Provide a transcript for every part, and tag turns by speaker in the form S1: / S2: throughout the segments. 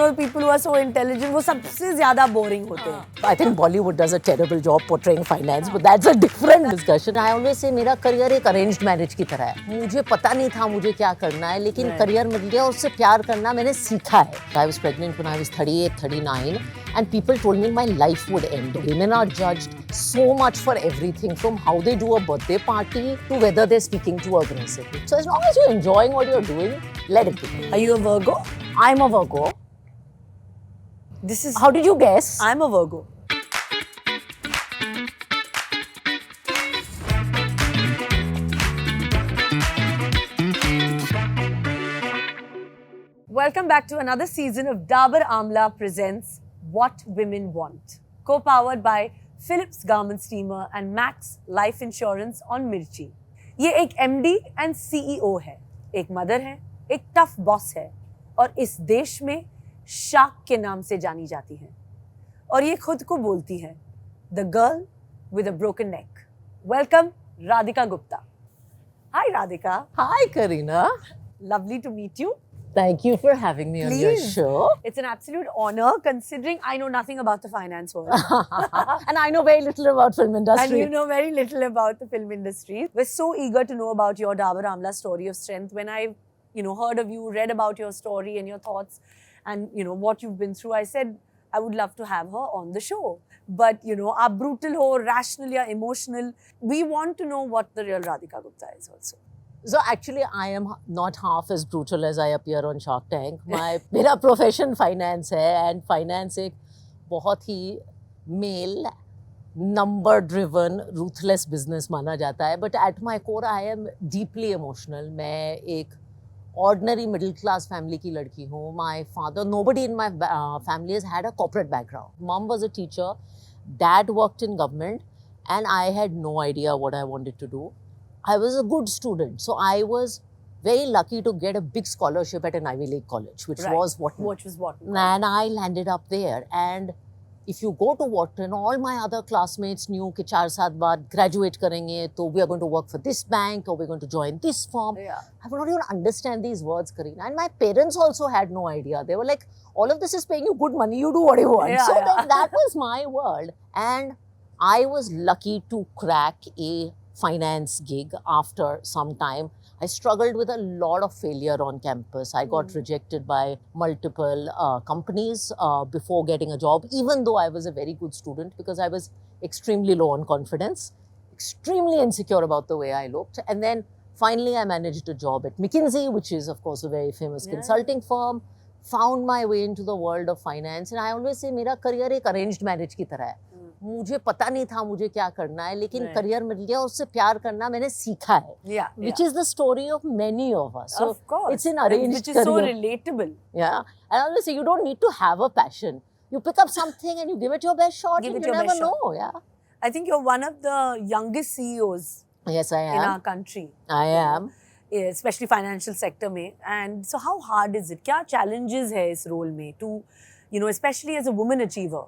S1: know people who are so intelligent, वो सबसे ज़्यादा boring होते हैं.
S2: I think Bollywood does a terrible job portraying finance, but that's a different discussion. I always say मेरा career एक arranged marriage की तरह है. मुझे पता नहीं था मुझे क्या करना है, लेकिन career मिल गया, उससे प्यार करना मैंने सीखा है. I was pregnant when I was 38, 39, and people told me my life would end. Women are judged so much for everything, from how they do a birthday party to whether they're speaking too aggressively. So as long as you're enjoying what you're doing, let it be.
S1: Are you a Virgo?
S2: I'm a Virgo.
S1: This is.
S2: How did you guess?
S1: I'm a Virgo. Welcome back to another season of Dabur Amla presents What Women Want, co-powered by Philips Garment Steamer and Max Life Insurance on Mirchi. ये एक MD and CEO है, एक mother है, एक tough boss है और इस देश में शार्क के नाम से जानी जाती हैं. और ये खुद को बोलती है The Girl with a Broken Neck. Welcome Radhika Gupta. Hi Radhika.
S2: Hi, Karina.
S1: Lovely to meet you.
S2: Thank you for having me on your
S1: Please.
S2: show.
S1: It's an absolute honor considering I know nothing about the finance world.
S2: And I know very little about film industry.
S1: And you know very little about the film industry. We're so eager to know about your Dabur Amla story of strength. When I, heard of you, read about your story and your thoughts and, what you've been through, I said I would love to have her on the show. But, are brutal ho, rational ya emotional. We want to know what the real Radhika Gupta is also.
S2: So actually, I am not half as brutal as I appear on Shark Tank. मेरा profession finance है and finance एक बहुत ही male, number-driven, ruthless business माना जाता है. But at my core, I am deeply emotional. मैं एक ordinary middle-class family की लड़की हूँ. My father, nobody in my family has had a corporate background. Mom was a teacher, dad worked in government, and I had no idea what I wanted to do. I was a good student, so I was very lucky to get a big scholarship at an Ivy League college, which was Wharton.
S1: Which was Wharton.
S2: And I landed up there. And if you go to Wharton, all my other classmates knew कि 4 साल बाद graduate करेंगे, तो we are going to work for this bank or we're going to join this firm.
S1: Yeah.
S2: I would not even understand these words, Karina. And my parents also had no idea. They were like, all of this is paying you good money, you do what you want.
S1: Yeah,
S2: so
S1: yeah.
S2: that was my world. And I was lucky to crack a finance gig after some time. I struggled with a lot of failure on campus. I got rejected by multiple companies before getting a job, even though I was a very good student, because I was extremely low on confidence, extremely insecure about the way I looked. And then finally I managed a job at McKinsey, which is of course a very famous consulting firm, found my way into the world of finance. And I always say मेरा career एक arranged marriage की तरह है. मुझे पता नहीं था मुझे क्या करना है, लेकिन करियर मिल गया, उससे प्यार करना मैंने सीखा है. Which is the story of many of us. So
S1: of course.
S2: It's an arranged
S1: Which is
S2: career.
S1: so relatable.
S2: Yeah. And I always say you don't need to have a passion. You pick up something and you give it your best shot.
S1: Give
S2: and
S1: it
S2: you
S1: your
S2: never
S1: best
S2: know.
S1: shot.
S2: Yeah.
S1: I think you're one of the youngest CEOs
S2: Yes, I am.
S1: in our country.
S2: I am.
S1: Especially financial sector में. And so how hard is it? क्या challenges है इस role में to, especially as a woman achiever?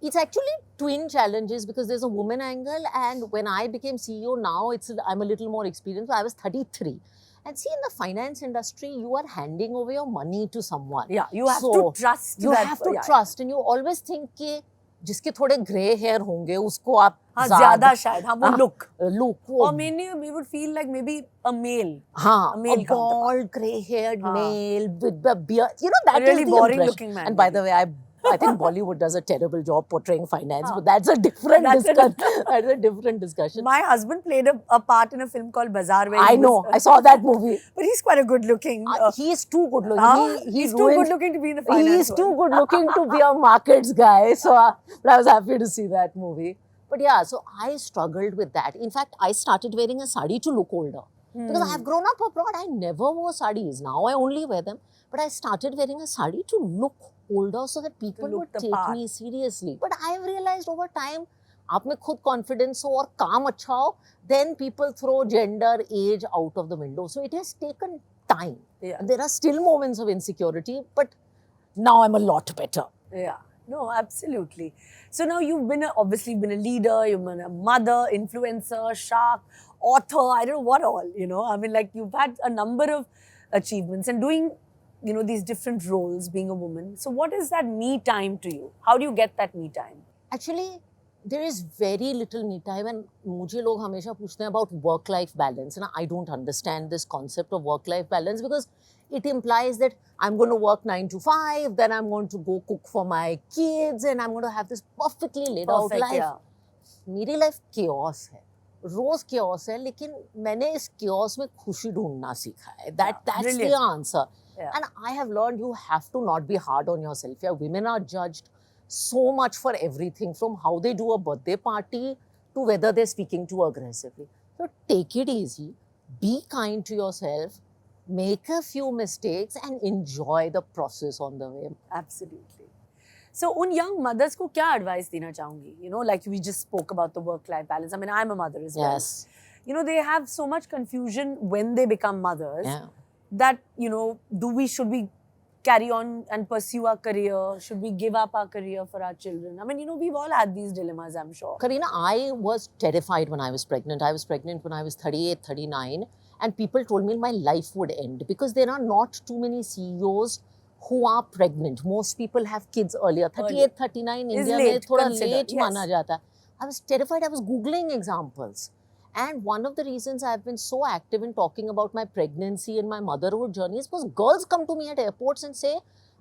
S2: It's actually twin challenges because there's a woman angle, and when I became CEO now, I'm a little more experienced. I was 33. And see, in the finance industry, you are handing over your money to someone.
S1: Yeah, you have to trust.
S2: You have to trust, and you always think कि जिसके थोड़े grey hair होंगे उसको आप
S1: ज़्यादा शायद वो look
S2: or
S1: maybe we would feel like maybe a male
S2: a bald grey-haired male with the beard, that
S1: really
S2: is the
S1: boring
S2: impression.
S1: looking man.
S2: And by the way, I think Bollywood does a terrible job portraying finance, but that's a different discussion. That's a different discussion.
S1: My husband played a part in a film called Bazaar. Where
S2: I know, I saw that movie.
S1: But he's quite a good looking.
S2: He's too good looking.
S1: He's too good looking to be in the finance.
S2: He's too good looking to be a markets guy. So, but I was happy to see that movie. But yeah, so I struggled with that. In fact, I started wearing a sari to look older. Because I have grown up abroad, I never wore saris. Now I only wear them. But I started wearing a sari to look older so that people would take me seriously. But I have realized over time, आप में खुद confidence हो और काम अच्छा हो, then people throw gender, age out of the window. So it has taken time.
S1: Yeah.
S2: There are still moments of insecurity, but now I'm a lot better.
S1: Yeah. No, absolutely. So now you've obviously been a leader, you've been a mother, influencer, shark, author, I don't know what all, I mean, like you've had a number of achievements and doing you know, these different roles being a woman. So what is that me time to you? How do you get that me time?
S2: Actually, there is very little me time, and मुझे लोग हमेशा पूछते हैं about work-life balance, and I don't understand this concept of work-life balance because it implies that I'm going to work 9 to 5, then I'm going to go cook for my kids, and I'm going to have this perfectly laid out life.
S1: Yeah.
S2: मेरी life chaos है, रोज chaos है, लेकिन मैंने इस chaos में खुशी ढूंढना सीखा है. That's
S1: brilliant.
S2: the answer.
S1: Yeah.
S2: And I have learned you have to not be hard on yourself. Yeah, women are judged so much for everything, from how they do a birthday party to whether they're speaking too aggressively. So take it easy, be kind to yourself, make a few mistakes, and enjoy the process on the way.
S1: Absolutely. So, उन young mothers को क्या advice देना चाहूँगी? You know, like we just spoke about the work-life balance. I mean, I'm a mother as well.
S2: Yes.
S1: You know, they have so much confusion when they become mothers
S2: Yeah.
S1: that, you know, should we carry on and pursue our career? Should we give up our career for our children? I mean, you know, we've all had these dilemmas, I'm sure.
S2: Karina, I was terrified when I was pregnant. I was pregnant when I was 38, 39. And people told me my life would end because there are not too many CEOs who are pregnant. Most people have kids earlier. 38, 39, India में थोड़ा late माना जाता है. I was terrified. I was Googling examples. And one of the reasons I've been so active in talking about my pregnancy and my motherhood journey is because girls come to me at airports and say,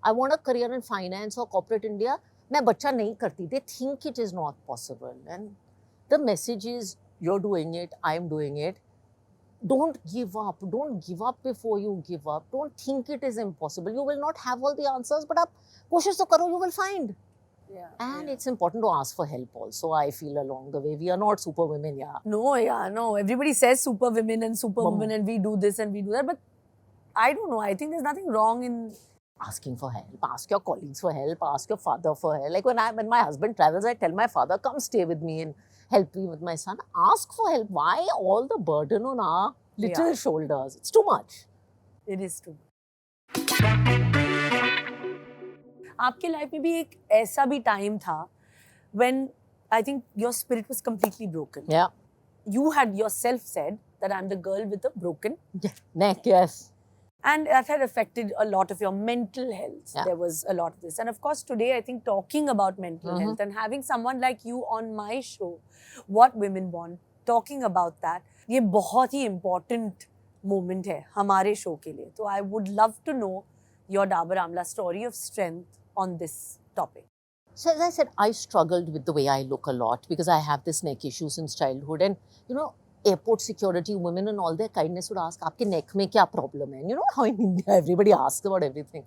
S2: I want a career in finance or corporate India. मैं बच्चा नहीं करती. They think it is not possible. And the message is, you're doing it, I'm doing it. Don't give up. Don't give up before you give up. Don't think it is impossible. You will not have all the answers, but आप कोशिश तो करो, you will find.
S1: Yeah.
S2: And it's important to ask for help also, I feel, along the way. We are not super women, yeah.
S1: No. Everybody says super women and super women and we do this and we do that. But I don't know. I think there's nothing wrong in
S2: asking for help. Ask your colleagues for help. Ask your father for help. Like when my husband travels, I tell my father, come stay with me and help me with my son. Ask for help. Why all the burden on our little shoulders? It's too much.
S1: It is too much. आपके life में भी एक ऐसा भी time था when I think your spirit was completely broken.
S2: Yeah.
S1: You had yourself said that I'm the girl with a broken
S2: neck. Yes.
S1: And that had affected a lot of your mental health.
S2: Yeah.
S1: There was a lot of this. And of course, today, I think talking about mental health and having someone like you on my show, What Women Want, talking about that, ये बहुत ही important moment है हमारे show के लिए. So I would love to know your Dabur Amla story of strength on this topic.
S2: So as I said, I struggled with the way I look a lot because I have this neck issue since childhood. And, you know, airport security women and all their kindness would ask, आपके neck में क्या problem है? You know how in India everybody asks about everything.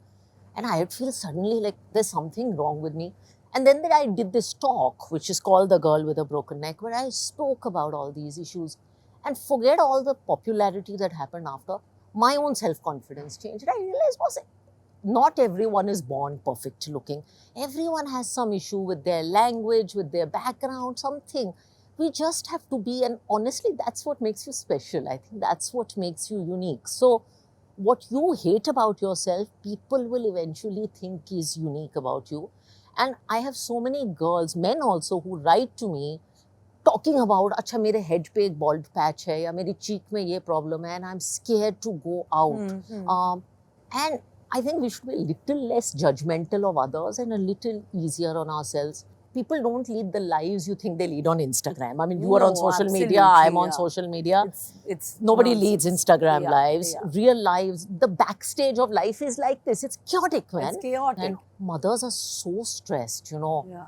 S2: And I would feel suddenly like there's something wrong with me. And then I did this talk, which is called The Girl with a Broken Neck, where I spoke about all these issues. And forget all the popularity that happened after, my own self-confidence changed. I realized not everyone is born perfect looking. Everyone has some issue with their language, with their background, something. We just have to be, and honestly, that's what makes you special. I think that's what makes you unique. So what you hate about yourself, people will eventually think is unique about you. And I have so many girls, men also, who write to me talking about, अच्छा मेरे head पे एक bald patch है या मेरी cheek में ये problem है and I'm scared to go out. And I think we should be a little less judgmental of others and a little easier on ourselves. People don't lead the lives you think they lead on Instagram. I mean, you are on social media, I'm on social media.
S1: It's
S2: Nobody
S1: nonsense.
S2: leads Instagram lives.
S1: Yeah.
S2: Real lives, the backstage of life is like this. It's chaotic, man.
S1: It's chaotic.
S2: And mothers are so stressed, you know.
S1: Yeah.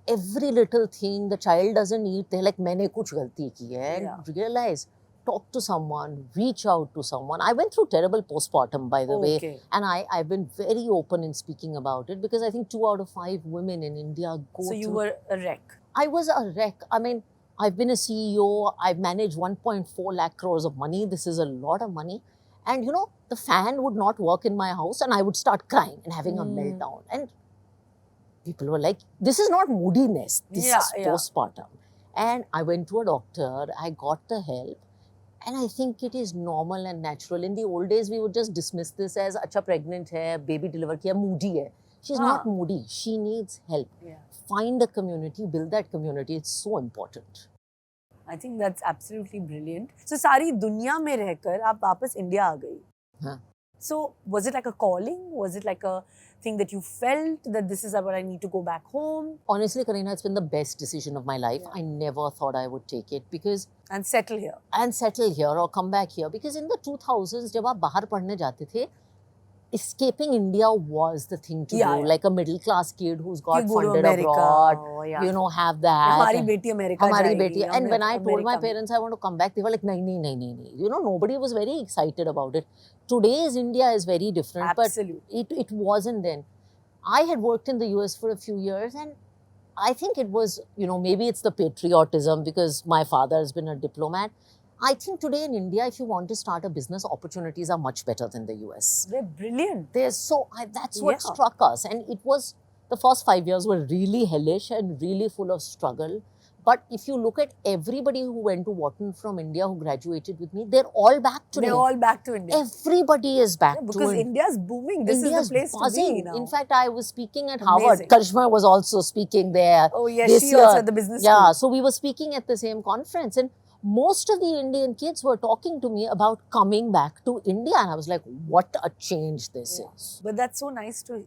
S2: Every little thing the child doesn't eat, they're like, मैंने कुछ गलती की है. And realize, talk to someone, reach out to someone. I went through terrible postpartum, by the way. And I've been very open in speaking about it because I think 2 out of 5 women in India go through. So
S1: you were a wreck.
S2: I was a wreck. I mean, I've been a CEO. I've managed 1.4 lakh crores of money. This is a lot of money. And, you know, the fan would not work in my house and I would start crying and having a meltdown. And people were like, this is not moodiness. This is postpartum. And I went to a doctor. I got the help. And I think it is normal and natural. In the old days, we would just dismiss this as, acha pregnant hai, baby deliver kiya, moody hai. She's not moody. She needs help. Yeah. Find a community, build that community. It's so important.
S1: I think that's absolutely brilliant. So, सारी दुनिया में रहकर आप वापस India आ गई.
S2: हाँ.
S1: So was it like a calling? Was it like a thing that you felt that this is what I need to go back home
S2: Honestly, Kareena, it's been the best decision of my life.
S1: Yeah.
S2: I never thought I would take it because
S1: and settle here?
S2: and settle here or come back here. Because in the 2000s, जब आप बाहर पढ़ने जाते थे, escaping India was the thing to
S1: Yeah,
S2: do.
S1: yeah.
S2: Like a middle class kid who's got
S1: You go to
S2: funded
S1: America,
S2: abroad,
S1: or, yeah.
S2: you know, have that.
S1: हमारी बेटी America
S2: हमारी
S1: जाएगी,
S2: बेटी. And when I told my
S1: America में.
S2: parents I want to come back, they were like, nahi, nahi, nahi, nahi, nahi. You know, nobody was very excited about it. Today's India is very different,
S1: Absolutely.
S2: but it wasn't then. I had worked in the US for a few years, and I think it was, you know, maybe it's the patriotism because my father has been a diplomat. I think today in India, if you want to start a business, opportunities are much better than the US.
S1: They're brilliant.
S2: That's what
S1: Yeah.
S2: struck us. And it was, the first 5 years were really hellish and really full of struggle. But if you look at everybody who went to Wharton from India who graduated with me, they're all back today.
S1: They're all back to India.
S2: Everybody is back
S1: Yeah,
S2: to
S1: because
S2: it.
S1: India's booming. This
S2: India's
S1: is the place
S2: buzzing.
S1: to be now.
S2: In fact, I was speaking at Harvard.
S1: Amazing.
S2: Karishma was also speaking there.
S1: Oh yes,
S2: this
S1: she
S2: year.
S1: also at the business
S2: Yeah,
S1: school.
S2: so we were speaking at the same conference, and most of the Indian kids were talking to me about coming back to India, and I was like, what a change this
S1: Yeah.
S2: is.
S1: But that's so nice to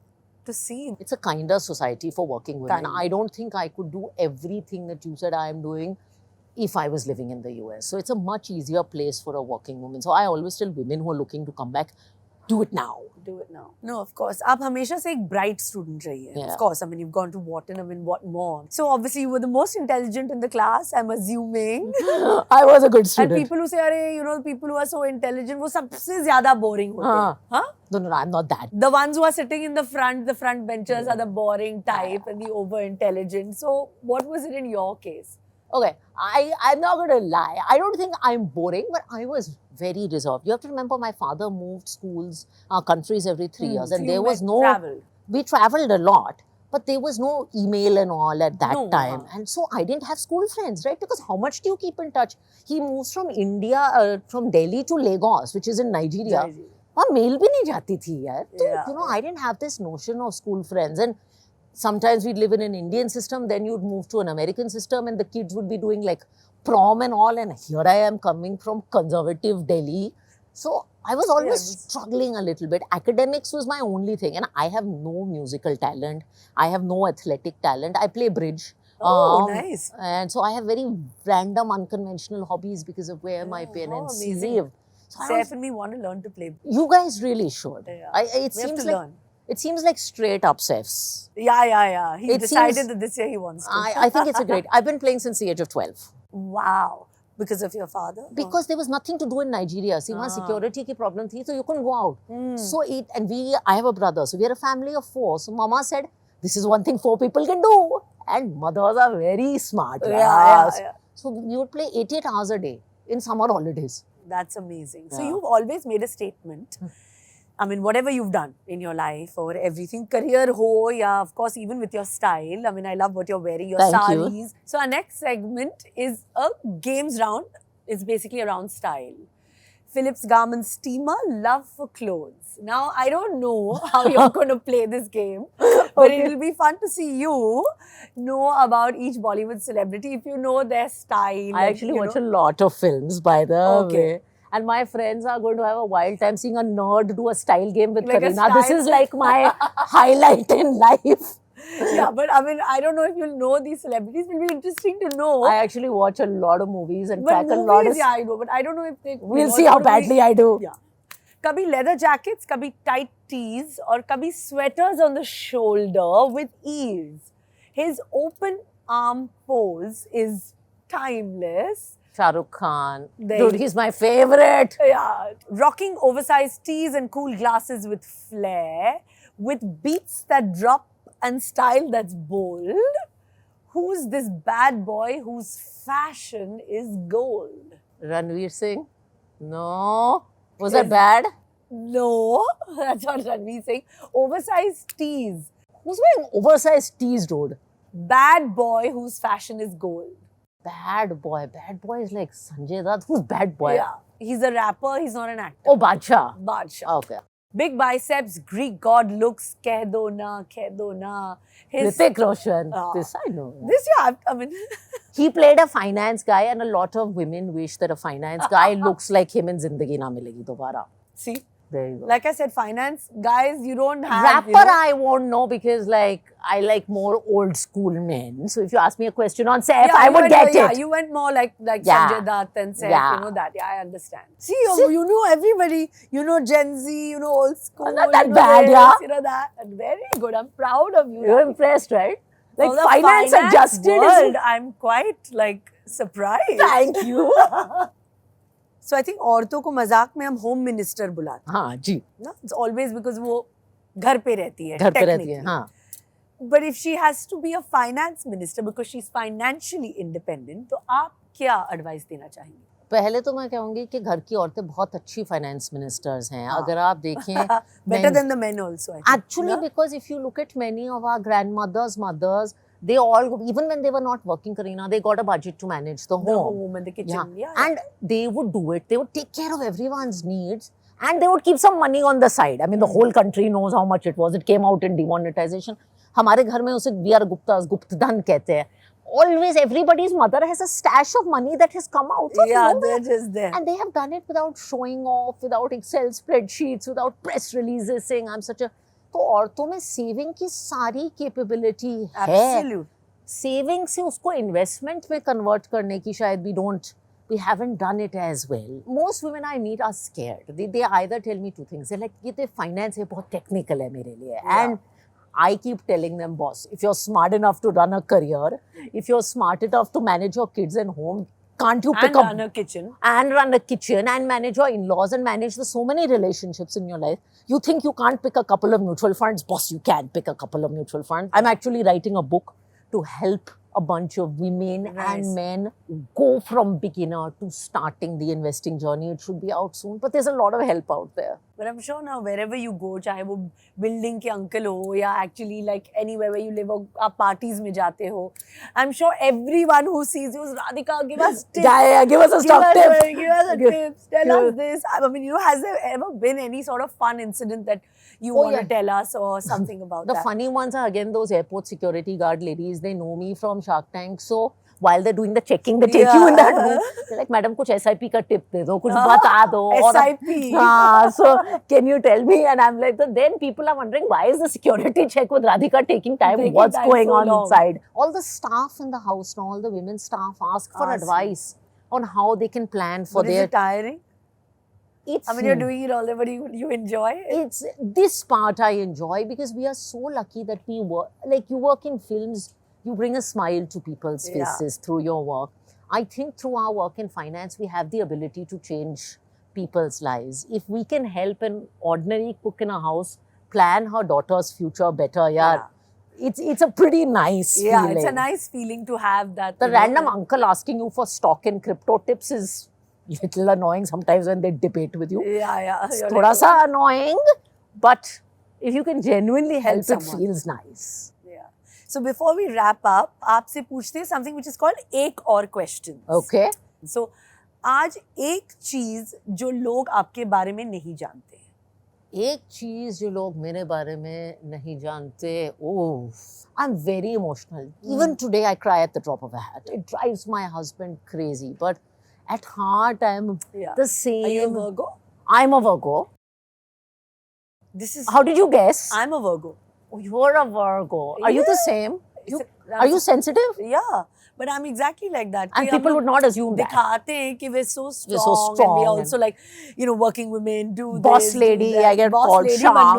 S1: see.
S2: It's a kinder society for working women.
S1: Kind.
S2: I don't think I could do everything that you said I am doing if I was living in the US. So it's a much easier place for a working woman. So I always tell women who are looking to come back, do it now.
S1: Do it now. No, of course. आप हमेशा से एक bright student रही है.
S2: Yeah.
S1: Of course. I mean, you've gone to Wharton. I mean, what more? So obviously, you were the most intelligent in the class. I'm assuming.
S2: I was a good
S1: And
S2: student.
S1: people who say, "अरे, you know, people who are so intelligent, वो सबसे ज़्यादा boring होते हैं." Huh?
S2: No, I'm not that.
S1: The ones who are sitting in the front benchers are the boring type and the over intelligent. So, what was it in your case?
S2: Okay, I'm not going to lie. I don't think I'm boring, but I was very reserved. You have to remember my father moved schools, countries every 3 years, and
S1: So
S2: there
S1: you
S2: was
S1: went
S2: no...
S1: traveled.
S2: We traveled a lot, but there was no email and all at that
S1: No,
S2: time. And so I didn't have school friends, right? Because how much do you keep in touch? He moves from India, from Delhi to Lagos, which is in Nigeria. वहाँ mail भी नहीं जाती थी यार. तो,
S1: Yeah,
S2: you know, I didn't have this notion of school friends. And sometimes we'd live in an Indian system, then you'd move to an American system, and the kids would be doing like prom and all. And here I am coming from conservative Delhi. So I was always struggling a little bit. Academics was my only thing. And I have no musical talent. I have no athletic talent. I play bridge.
S1: Oh, nice.
S2: And so I have very random, unconventional hobbies because of where my parents live. So
S1: Saif and me want to learn to play.
S2: you guys really should.
S1: Yeah.
S2: It
S1: We have
S2: seems
S1: to
S2: like
S1: learn.
S2: it seems like straight up Saif's.
S1: Yeah. He
S2: It
S1: decided
S2: seems-
S1: that this year he wants to.
S2: I think it's a great. I've been playing since the age of 12
S1: Wow. Because of your father?
S2: because there was nothing to do in Nigeria. See, वहाँ security की problem थी, so you couldn't go out. So I have a brother, so we are a family of 4. So Mama said, this is one thing 4 people can do, and mothers are very smart.
S1: Yeah.
S2: So we would play 8 hours a day in summer holidays.
S1: That's amazing. So
S2: Yeah.
S1: you've always made a statement. I mean, whatever you've done in your life or everything, career ho, yeah, of course, even with your style. I mean, I love what you're wearing, your
S2: Thank you.
S1: sarees. So our next segment is a games round. It's basically around style. Philips Garment Steamer, love for clothes. Now, I don't know how you're going to play this game, but it will be fun to see you know about each Bollywood celebrity if you know their style.
S2: I
S1: and,
S2: actually
S1: you
S2: watch
S1: know.
S2: a lot of films, by the
S1: Okay.
S2: way. And my friends are going to have a wild time seeing a nerd do a style game with
S1: Like a
S2: Kareena. This
S1: style-
S2: is like my highlight in life.
S1: Yeah, but I mean, I don't know if you'll know these celebrities. It will be interesting to know.
S2: I actually watch a lot of movies and
S1: but
S2: track
S1: movies,
S2: a lot of...
S1: yeah, I know. But I don't know if they...
S2: We'll see how badly I do.
S1: Yeah. Kabhi leather jackets, kabhi tight tees, or kabhi sweaters on the shoulder with ease. His open arm pose is timeless.
S2: Shah Rukh Khan.
S1: There
S2: Dude,
S1: you-
S2: he's my favorite.
S1: Yeah, rocking oversized tees and cool glasses with flair, with beats that drop and style that's bold. Who's this bad boy whose fashion is gold?
S2: Ranveer Singh? No. Was
S1: Yes.
S2: that bad?
S1: No, that's not Ranveer Singh. Oversized tees.
S2: Who's wearing oversized tees, dude?
S1: Bad boy whose fashion is gold.
S2: Bad boy. Bad boy is like Sanjay Dutt. Who's bad boy?
S1: Yeah, he's a rapper. He's not an actor.
S2: Oh, Badshah.
S1: Badshah.
S2: Okay.
S1: Big biceps, Greek god looks. Keh do na, keh do na. His
S2: Hrithik Roshan.
S1: Ah.
S2: This I know.
S1: this yeah, I mean.
S2: He played a finance guy, and a lot of women wish that a finance guy looks like him in Zindagi Na Milegi Dobara.
S1: See,
S2: There you go.
S1: Like I said, finance, guys, you don't have...
S2: Rapper,
S1: you know,
S2: I won't know because like I like more old school men. So if you ask me a question on Saif, I
S1: you
S2: would
S1: went,
S2: get
S1: yeah,
S2: it.
S1: you went more like
S2: Yeah.
S1: Sanjay Dutt and Saif,
S2: Yeah.
S1: you know that. Yeah, I understand. See, you know everybody. You know Gen Z, you know old school.
S2: Not that
S1: you know
S2: bad,
S1: this,
S2: yeah.
S1: You know that. Very good. I'm proud of you.
S2: You're
S1: Ravi.
S2: impressed, right? Like
S1: From the
S2: finance adjusted
S1: world,
S2: is.
S1: I'm quite like surprised.
S2: Thank you.
S1: So I think औरतों को मजाक में हम home minister बुलाते
S2: हाँ जी.
S1: हैं ना. It's always because वो घर पे रहती है.
S2: घर पे रहती है.
S1: technically.
S2: हाँ.
S1: But if she has to be a finance minister because she's financially independent, तो आप क्या advice देना चाहेंगे?
S2: पहले तो मैं कहूँगी कि घर की औरतें बहुत अच्छी फाइनेंस मिनिस्टर्स हैं.
S1: हाँ.
S2: अगर आप देखें
S1: Better than the men also. I think.
S2: Actually,
S1: No?
S2: because if you look at many of our grandmothers, mothers, they all, even when they were not working, Kareena, they got a budget to manage the
S1: The
S2: home.
S1: home and the kitchen. Yeah.
S2: And they would do it. They would take care of everyone's needs and they would keep some money on the side. I mean, the whole country knows how much it was. It came out in demonetization. हमारे घर में उसे we are Guptas गुप्तधन कहते हैं. Always everybody's mother has a stash of money that has come out of
S1: Yeah,
S2: nowhere.
S1: they're just there.
S2: And they have done it without showing off, without Excel spreadsheets, without press releases saying I'm such a... तो औरतों में saving की सारी capability है.
S1: Absolute.
S2: Saving से उसको investment में convert करने की शायद we haven't done it as well. Most women I meet are scared. They either tell me two things. They're like, ये finance है बहुत technical है मेरे लिए.
S1: Yeah.
S2: And I keep telling them, boss, if you're smart enough to run a career, if you're smart enough to manage your kids and home, can't you pick
S1: And
S2: up
S1: run a kitchen.
S2: and run a kitchen and manage your in-laws and manage the so many relationships in your life? You think you can't pick a couple of mutual funds? Boss, you can pick a couple of mutual funds. I'm actually writing a book to help a bunch of women
S1: Nice.
S2: and men go from beginner to starting the investing journey. It should be out soon, but there's a lot of help out there.
S1: But I'm sure now wherever you go, चाहे वो building के uncle हो या actually like anywhere where you live or आप parties में जाते हो, I'm sure everyone who sees you is Radhika, give us tips.
S2: Yeah, give us a stock tip.
S1: Give us a
S2: Give-
S1: tips. Tell us this. I mean, you know, has there ever been any sort of fun incident that you want to tell us or something about
S2: The
S1: that?
S2: funny ones are again those airport security guard ladies. They know me from Shark Tank. So while they're doing the checking, they take you in that room. They're like, Madam, कुछ SIP का tip दे दो, कुछ बता दो.
S1: SIP.
S2: So can you tell me? And I'm like, then people are wondering, why is the security check with Radhika taking time?
S1: Taking
S2: What's
S1: time
S2: going
S1: so
S2: on
S1: long?
S2: inside? All the staff in the house now, all the women staff ask for
S1: Ask
S2: advice on how they can plan for
S1: But is
S2: their...
S1: it tiring?
S2: It's,
S1: I mean, you're doing it all day, but you enjoy it?
S2: it's this part I enjoy because we are so lucky that we work, like you work in films, you bring a smile to people's
S1: Yeah.
S2: faces through your work. I think through our work in finance, we have the ability to change people's lives. If we can help an ordinary cook in a house plan her daughter's future better, it's a pretty nice
S1: Yeah,
S2: feeling.
S1: it's a nice feeling to have that.
S2: The
S1: you know,
S2: random uncle asking you for stock and crypto tips is little annoying sometimes when they debate with you.
S1: Yeah.
S2: It's
S1: You're
S2: thoda
S1: like,
S2: sa annoying, but if you can genuinely help, it
S1: someone.
S2: feels nice.
S1: Yeah. So before we wrap up, आपसे पूछते हैं something which is called एक और questions.
S2: Okay.
S1: So आज एक चीज जो लोग आपके बारे में नहीं जानते हैं.
S2: एक चीज जो लोग मेरे बारे में नहीं जानते, oh, I'm very emotional. Even today I cry at the drop of a hat. It drives my husband crazy, but at heart I'm
S1: Yeah.
S2: the same.
S1: Are you a Virgo?
S2: I'm a Virgo.
S1: This is.
S2: How did you guess?
S1: I'm a Virgo.
S2: Oh, you're a Virgo. Are you the same? Are you sensitive?
S1: Yeah, but I'm exactly like that.
S2: And
S1: कि हम
S2: people
S1: लोग
S2: would not assume that.
S1: दिखाते हैं कि we're so strong,
S2: We're so
S1: and
S2: strong
S1: we're
S2: and-
S1: also like, you know, working women do
S2: Boss
S1: this, do
S2: lady,
S1: that.
S2: I get
S1: Boss
S2: called
S1: lady,
S2: shark.
S1: but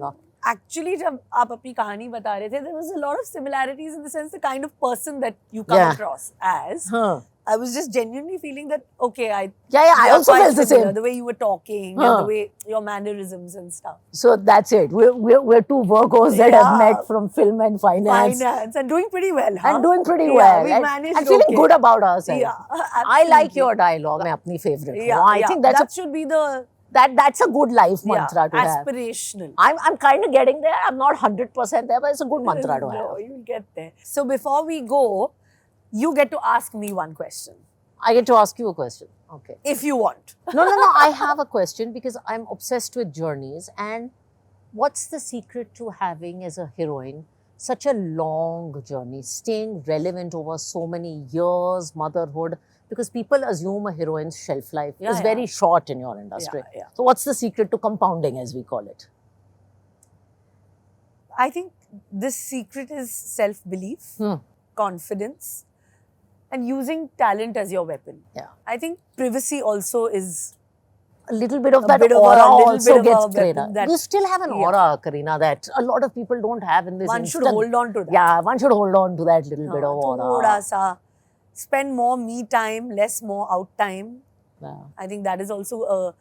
S2: No.
S1: Actually, जब आप अपनी कहानी बता रहे थे, there was a lot of similarities in the sense the kind of person that you come
S2: Yeah.
S1: across as.
S2: Huh.
S1: I was just genuinely feeling that, okay, I
S2: I
S1: you're
S2: also
S1: quite
S2: felt the
S1: similar,
S2: same.
S1: the way you were talking,
S2: Huh.
S1: and the way your mannerisms and stuff.
S2: So that's it. We're two Virgos that have
S1: Yeah.
S2: met from film and finance.
S1: Finance and doing pretty well, huh?
S2: And doing pretty
S1: Yeah,
S2: well.
S1: we
S2: And
S1: managed
S2: I'm feeling
S1: okay.
S2: good about ourselves.
S1: Yeah,
S2: I like
S1: absolutely.
S2: your dialogue. मैं अपनी favorite
S1: Yeah,
S2: हूँ. I think
S1: that
S2: that's
S1: should be the
S2: that's a good life mantra to have.
S1: aspirational.
S2: I'm kind of getting there. I'm not 100% there, but it's a good mantra to
S1: No,
S2: have.
S1: you'll get there. So before we go, you get to ask me one question.
S2: I get to ask you a question. Okay.
S1: If you want.
S2: No. I have a question because I'm obsessed with journeys. And what's the secret to having, as a heroine, such a long journey, staying relevant over so many years, motherhood? Because people assume a heroine's shelf life
S1: Yeah,
S2: is
S1: yeah.
S2: very short in your industry.
S1: Yeah.
S2: So what's the secret to compounding, as we call it?
S1: I think this secret is self-belief, confidence, and using talent as your weapon.
S2: Yeah.
S1: I think privacy also is
S2: A little bit of
S1: A
S2: that
S1: bit of a-
S2: aura
S1: little
S2: also
S1: bit of a
S2: gets
S1: weapon
S2: created.
S1: that-
S2: You still have an
S1: Yeah.
S2: aura, Kareena, that a lot of people don't have in this
S1: one should
S2: instant.
S1: hold on to that.
S2: Yeah, one should hold on to that little bit of aura.
S1: Thoda sa. Spend more me time, less more out time.
S2: Yeah.
S1: I think that is also a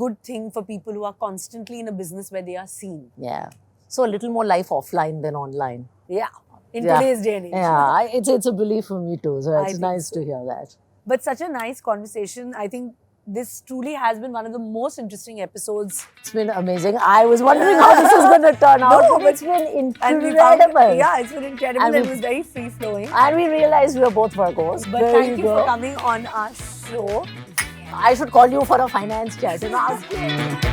S1: good thing for people who are constantly in a business where they are seen.
S2: Yeah. So a little more life offline than online.
S1: Yeah. In
S2: Yeah.
S1: today's day and age.
S2: Yeah, it's a belief for me too. So
S1: I
S2: it's
S1: think
S2: nice
S1: so.
S2: to hear that.
S1: But such a nice conversation. I think this truly has been one of the most interesting episodes.
S2: It's been amazing. I was wondering how this was going to turn out,
S1: No,
S2: but it's been
S1: And we
S2: incredible.
S1: found, yeah, it's been incredible
S2: And
S1: and
S2: we-
S1: it was very free flowing.
S2: And we realized we are both Virgos.
S1: But
S2: There
S1: thank you
S2: go.
S1: for coming on our show.
S2: I should call you for a finance chat and ask you.